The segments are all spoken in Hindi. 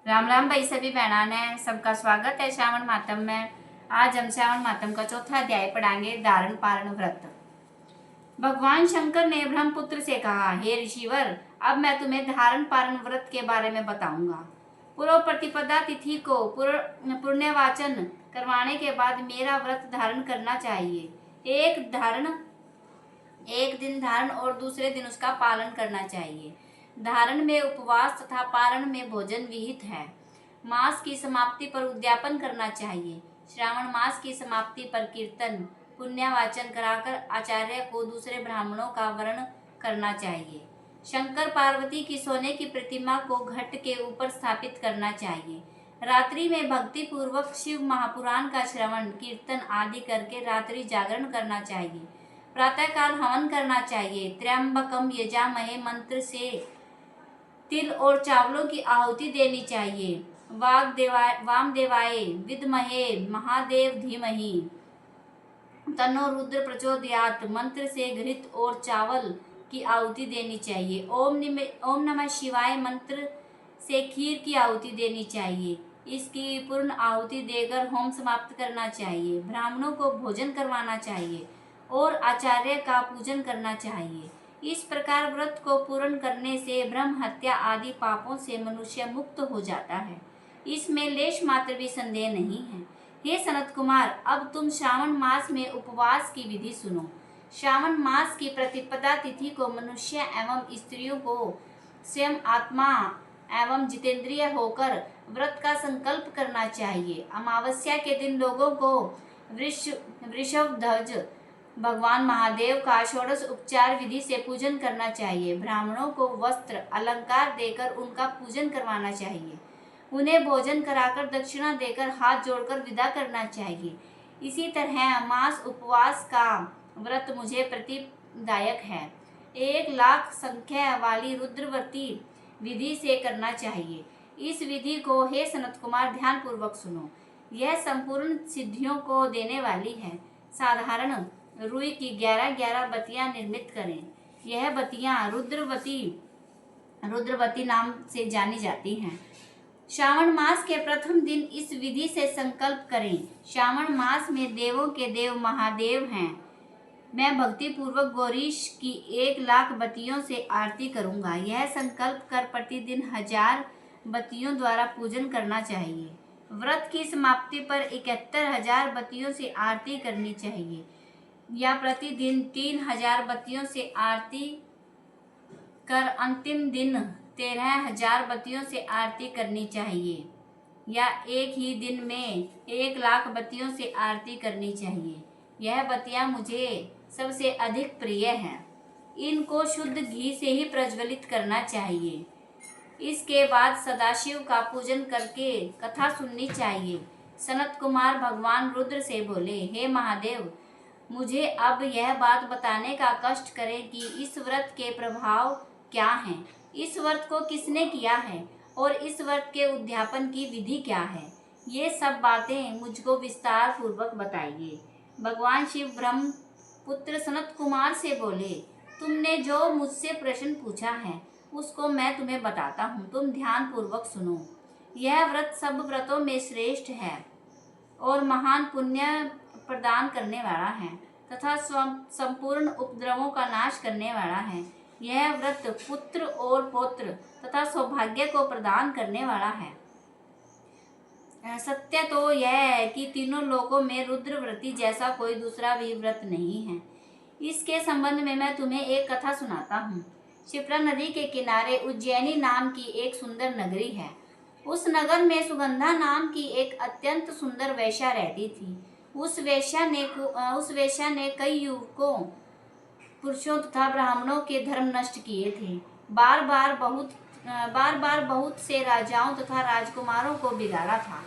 राम राम भाई सभी बहना ने सबका स्वागत है श्रावण मातम में। आज हम श्रावण मातम का चौथा अध्याय पढ़ाएंगे, धारण पारण व्रत। भगवान शंकर ने ब्रह्मपुत्र से कहा, हे ऋषिवर, अब मैं तुम्हें धारण पारण व्रत के बारे में बताऊंगा। पूर्व प्रतिपदा तिथि को पुण्यवाचन करवाने के बाद मेरा व्रत धारण करना चाहिए। एक दिन धारण और दूसरे दिन उसका पालन करना चाहिए। धारण में उपवास तथा पारण में भोजन विहित है। मास की समाप्ति पर उद्यापन करना चाहिए। श्रावण मास की समाप्ति पर कीर्तन पुण्यवाचन कराकर आचार्य को दूसरे ब्राह्मणों का वर्ण करना चाहिए। शंकर पार्वती की सोने की प्रतिमा को घट के ऊपर स्थापित करना चाहिए। रात्रि में भक्ति पूर्वक शिव महापुराण का श्रवण कीर्तन आदि करके रात्रि जागरण करना चाहिए। प्रातःकाल हवन करना चाहिए। त्र्यंबकम यजामहे मंत्र से तिल और चावलों की आहुति देनी चाहिए। वामदेवाय विद्महे महादेव धीमहि तन्नो रुद्र प्रचोदयात् मंत्र से घृत और चावल की आहुति देनी चाहिए। ओम नमः शिवाय मंत्र से खीर की आहुति देनी चाहिए। इसकी पूर्ण आहुति देकर होम समाप्त करना चाहिए। ब्राह्मणों को भोजन करवाना चाहिए और आचार्य का पूजन करना चाहिए। इस प्रकार व्रत को पूर्ण करने से ब्रह्म हत्या आदि पापों से मनुष्य मुक्त हो जाता है। इसमें लेश मात्र भी संदेह नहीं है। हे सनत कुमार, अब तुम श्रावण मास में उपवास की विधि सुनो। श्रावण मास की प्रतिपदा तिथि को मनुष्य एवं स्त्रियों को स्वयं आत्मा एवं जितेंद्रिय होकर व्रत का संकल्प करना चाहिए। अमावस्या के दिन लोगों को वृषभ ध्वज भगवान महादेव का षोडश उपचार विधि से पूजन करना चाहिए। ब्राह्मणों को वस्त्र अलंकार देकर उनका पूजन करवाना चाहिए। उन्हें भोजन कराकर दक्षिणा देकर हाथ जोड़कर विदा करना चाहिए। इसी तरह मास उपवास का व्रत मुझे प्रीतिदायक है। 1,00,000 संख्या वाली रुद्रवती विधि से करना चाहिए। इस विधि को हे सनत कुमार ध्यान पूर्वक सुनो। यह संपूर्ण सिद्धियों को देने वाली है। साधारण रुई की 11 बत्तियां निर्मित करें। यह बत्तियां रुद्रवती नाम से जानी जाती हैं। श्रावण मास के प्रथम दिन इस विधि से संकल्प करें। श्रावण मास में देवों के देव महादेव हैं। मैं भक्ति पूर्वक गौरीश की 1,00,000 बत्तियों से आरती करूंगा। यह संकल्प कर प्रतिदिन 1000 बत्तियों द्वारा पूजन करना चाहिए। व्रत की समाप्ति पर 71,000 बत्तियों से आरती करनी चाहिए या प्रतिदिन 3,000 बत्तियों से आरती कर अंतिम दिन 13,000 बत्तियों से आरती करनी चाहिए या एक ही दिन में 1,00,000 बत्तियों से आरती करनी चाहिए। यह बत्तियां मुझे सबसे अधिक प्रिय हैं। इनको शुद्ध घी से ही प्रज्वलित करना चाहिए। इसके बाद सदाशिव का पूजन करके कथा सुननी चाहिए। सनत कुमार भगवान रुद्र से बोले, हे महादेव, मुझे अब यह बात बताने का कष्ट करें कि इस व्रत के प्रभाव क्या हैं। इस व्रत को किसने किया है और इस व्रत के उद्यापन की विधि क्या है। ये सब बातें मुझको विस्तार पूर्वक बताइए। भगवान शिव ब्रह्म पुत्र सनत कुमार से बोले, तुमने जो मुझसे प्रश्न पूछा है उसको मैं तुम्हें बताता हूँ। तुम ध्यान पूर्वक सुनो। यह व्रत सब व्रतों में श्रेष्ठ है और महान पुण्य प्रदान करने वाला है तथा संपूर्ण उपद्रवों का नाश करने वाला है। यह व्रत पुत्र और पौत्र तथा सौभाग्य को प्रदान करने वाला है। सत्य तो यह है कि तीनों लोकों में रुद्रव्रती जैसा कोई दूसरा भी व्रत नहीं है। इसके संबंध में मैं तुम्हें एक कथा सुनाता हूँ। क्षिप्रा नदी के किनारे उज्जैनी नाम की एक सुंदर नगरी है। उस नगर में सुगंधा नाम की एक अत्यंत सुंदर वेश्या रहती थी। उस वेश्या ने कई युवकों, पुरुषों तथा ब्राह्मणों के धर्म नष्ट किए थे। बार बार बहुत से राजाओं तथा राजकुमारों को बिगाड़ा था।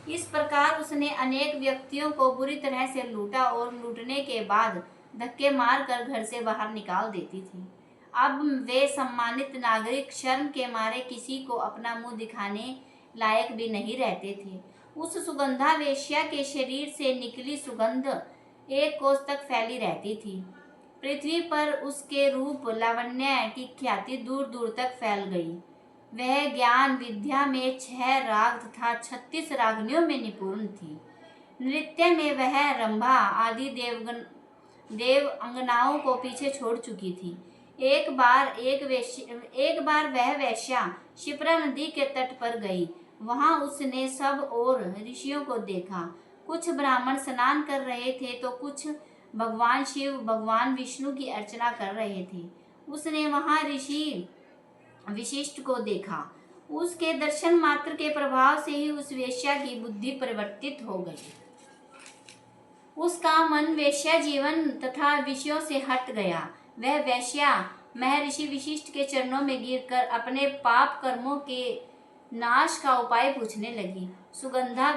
इस प्रकार उसने अनेक व्यक्तियों को बुरी तरह से लूटा और लूटने के बाद धक्के मारकर घर से बाहर निकाल देती थी। अब वे सम्मानित नागरिक शर्म के मारे किसी को अपना मुंह दिखाने लायक भी नहीं रहते थे। उस सुगंधा वेश्या के शरीर से निकली सुगंध 1 कोस तक फैली रहती थी। पृथ्वी पर उसके रूप लावण्य की ख्याति दूर दूर तक फैल गई। वह ज्ञान विद्या में 6 राग तथा 36 रागनियों में निपुण थी। नृत्य में वह रंभा आदि देव अंगनाओं को पीछे छोड़ चुकी थी। एक बार वह वेश्या शिप्रा नदी के तट पर गई। वहां उसने सब और ऋषियों को देखा। कुछ ब्राह्मण स्नान कर रहे थे तो कुछ भगवान शिव भगवान विष्णु की अर्चना कर रहे थे। उसने वहां ऋषि विशिष्ट को देखा। उसके दर्शन मात्र के प्रभाव से ही उस वेश्या की बुद्धि परिवर्तित हो गई। उसका मन वेश्या जीवन तथा विषयों से हट गया। वह वेश्या महर्षि विशिष्ट के चरणों में गिरकर अपने पाप कर्मों के नाश का उपाय पूछने लगी। सुगंधा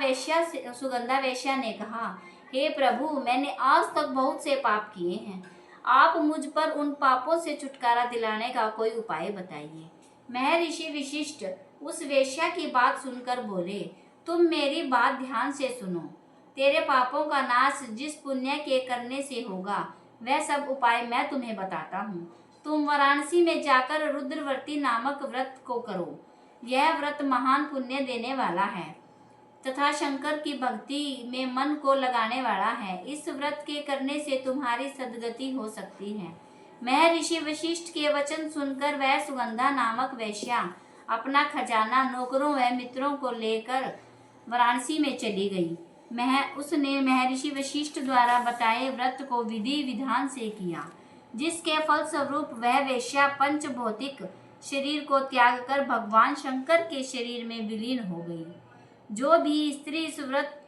वेश्या ने कहा, हे प्रभु, मैंने आज तक बहुत से पाप किए हैं। आप मुझ पर उन पापों से छुटकारा दिलाने का कोई उपाय बताइए। महर्षि विशिष्ट उस वेश्या की बात सुनकर बोले, तुम मेरी बात ध्यान से सुनो। तेरे पापों का नाश जिस पुण्य के करने से होगा, वह सब उपाय मैं तुम्हें बताता हूँ। तुम वाराणसी में जाकर रुद्रवर्ती नामक व्रत को करो। यह व्रत महान पुण्य देने वाला है तथा शंकर की भक्ति में मन को लगाने वाला है। इस व्रत के करने से तुम्हारी सद्गति हो सकती है। महर्षि वशिष्ठ के वचन सुनकर वह सुगंधा नामक वेश्या अपना खजाना, नौकरों व मित्रों को लेकर वाराणसी में चली गई। उसने महर्षि वशिष्ठ द्वारा बताए व्रत को विधि विधान से किया, जिसके फलस्वरूप वह वेश्या पंच भौतिक शरीर को त्याग कर भगवान शंकर के शरीर में विलीन हो गई। जो भी स्त्री इस व्रत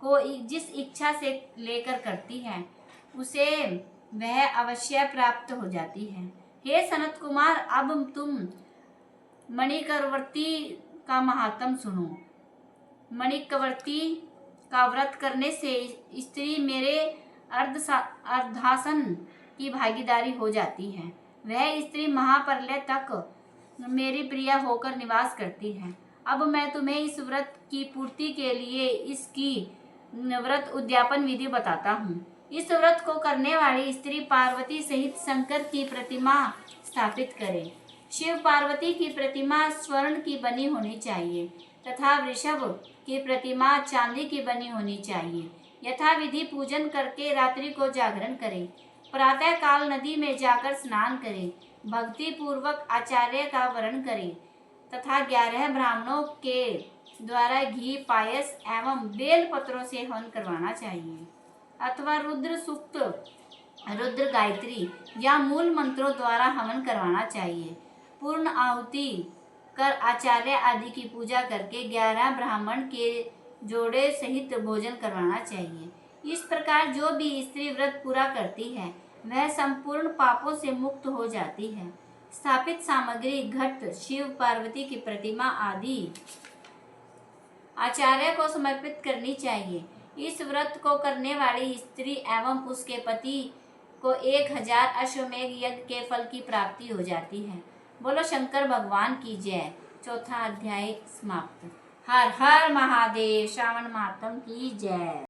को जिस इच्छा से लेकर करती है, उसे वह अवश्य प्राप्त हो जाती है। हे सनत कुमार, अब तुम मणिकवर्ती का महात्म सुनो। मणिकवर्ती का व्रत करने से स्त्री मेरे अर्धासन की भागीदारी हो जाती है। वह स्त्री महाप्रलय तक मेरी प्रिया होकर निवास करती है। अब मैं तुम्हें इस व्रत की पूर्ति के लिए इसकी व्रत उद्यापन विधि बताता हूँ। इस व्रत को करने वाली स्त्री पार्वती सहित शंकर की प्रतिमा स्थापित करे। शिव पार्वती की प्रतिमा स्वर्ण की बनी होनी चाहिए तथा वृषभ की प्रतिमा चांदी की बनी होनी चाहिए। यथा विधि पूजन करके रात्रि को जागरण करे। प्रातः काल नदी में जाकर स्नान करे। भक्ति पूर्वक आचार्य का वरण करे तथा 11 ब्राह्मणों के द्वारा घी, पायस एवं बेल पत्रों से हवन करवाना चाहिए अथवा रुद्र सूक्त, रुद्र गायत्री या मूल मंत्रों द्वारा हवन करवाना चाहिए। पूर्ण आहुति कर आचार्य आदि की पूजा करके 11 ब्राह्मण के जोड़े सहित भोजन करवाना चाहिए। इस प्रकार जो भी स्त्री व्रत पूरा करती है, वह संपूर्ण पापों से मुक्त हो जाती है। स्थापित सामग्री घट, शिव पार्वती की प्रतिमा आदि आचार्य को समर्पित करनी चाहिए। इस व्रत को करने वाली स्त्री एवं उसके पति को 1000 अश्वमेघ यज्ञ के फल की प्राप्ति हो जाती है। बोलो शंकर भगवान की जय। चौथा अध्याय समाप्त। हर हर महादेव। श्रावण मातम की जय।